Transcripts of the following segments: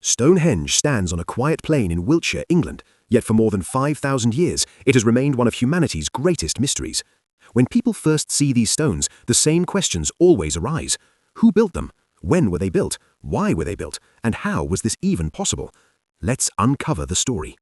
Stonehenge stands on a quiet plain in Wiltshire, England, yet for more than 5,000 years it has remained one of humanity's greatest mysteries. When people first see these stones, the same questions always arise. Who built them? When were they built? Why were they built? And how was this even possible? Let's uncover the story.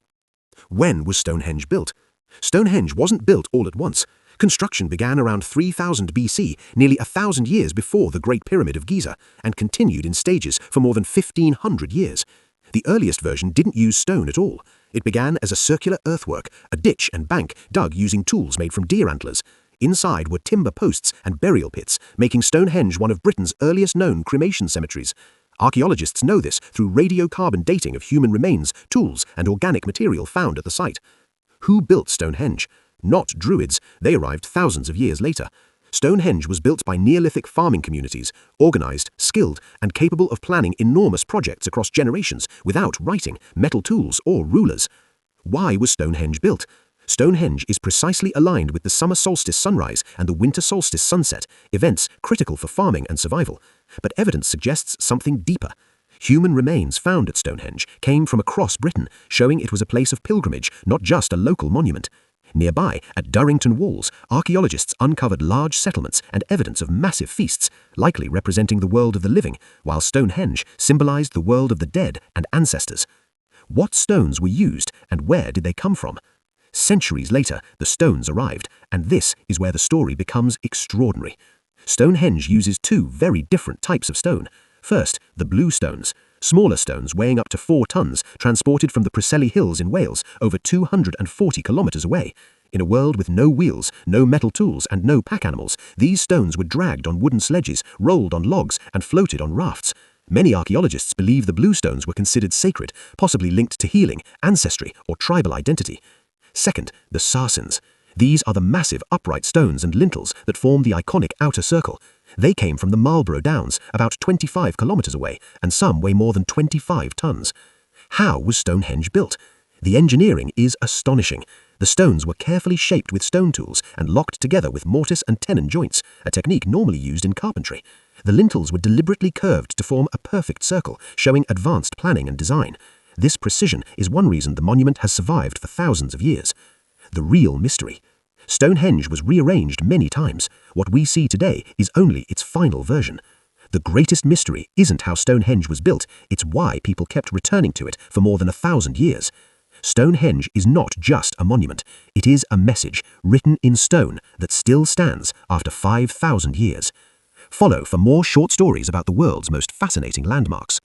When was Stonehenge built? Stonehenge wasn't built all at once. Construction began around 3000 BC, nearly 1,000 years before the Great Pyramid of Giza, and continued in stages for more than 1,500 years. The earliest version didn't use stone at all. It began as a circular earthwork, a ditch and bank dug using tools made from deer antlers. Inside were timber posts and burial pits, making Stonehenge one of Britain's earliest known cremation cemeteries. Archaeologists know this through radiocarbon dating of human remains, tools, and organic material found at the site. Who built Stonehenge? Not Druids, they arrived thousands of years later. Stonehenge was built by Neolithic farming communities, organized, skilled, and capable of planning enormous projects across generations without writing, metal tools, or rulers. Why was Stonehenge built? Stonehenge is precisely aligned with the summer solstice sunrise and the winter solstice sunset, events critical for farming and survival. But evidence suggests something deeper. Human remains found at Stonehenge came from across Britain, showing it was a place of pilgrimage, not just a local monument. Nearby, at Durrington Walls, archaeologists uncovered large settlements and evidence of massive feasts, likely representing the world of the living, while Stonehenge symbolized the world of the dead and ancestors. What stones were used and where did they come from? Centuries later, the stones arrived, and this is where the story becomes extraordinary. Stonehenge uses two very different types of stone. First, the bluestones, smaller stones weighing up to 4 tons, transported from the Preseli Hills in Wales, over 240 kilometers away. In a world with no wheels, no metal tools, and no pack animals, these stones were dragged on wooden sledges, rolled on logs, and floated on rafts. Many archaeologists believe the bluestones were considered sacred, possibly linked to healing, ancestry, or tribal identity. Second, the sarsens. These are the massive upright stones and lintels that form the iconic outer circle. They came from the Marlborough Downs, about 25 kilometers away, and some weigh more than 25 tons. How was Stonehenge built? The engineering is astonishing. The stones were carefully shaped with stone tools and locked together with mortise and tenon joints, a technique normally used in carpentry. The lintels were deliberately curved to form a perfect circle, showing advanced planning and design. This precision is one reason the monument has survived for thousands of years. The real mystery. Stonehenge was rearranged many times. What we see today is only its final version. The greatest mystery isn't how Stonehenge was built, it's why people kept returning to it for more than 1,000 years. Stonehenge is not just a monument, it is a message written in stone that still stands after 5,000 years. Follow for more short stories about the world's most fascinating landmarks.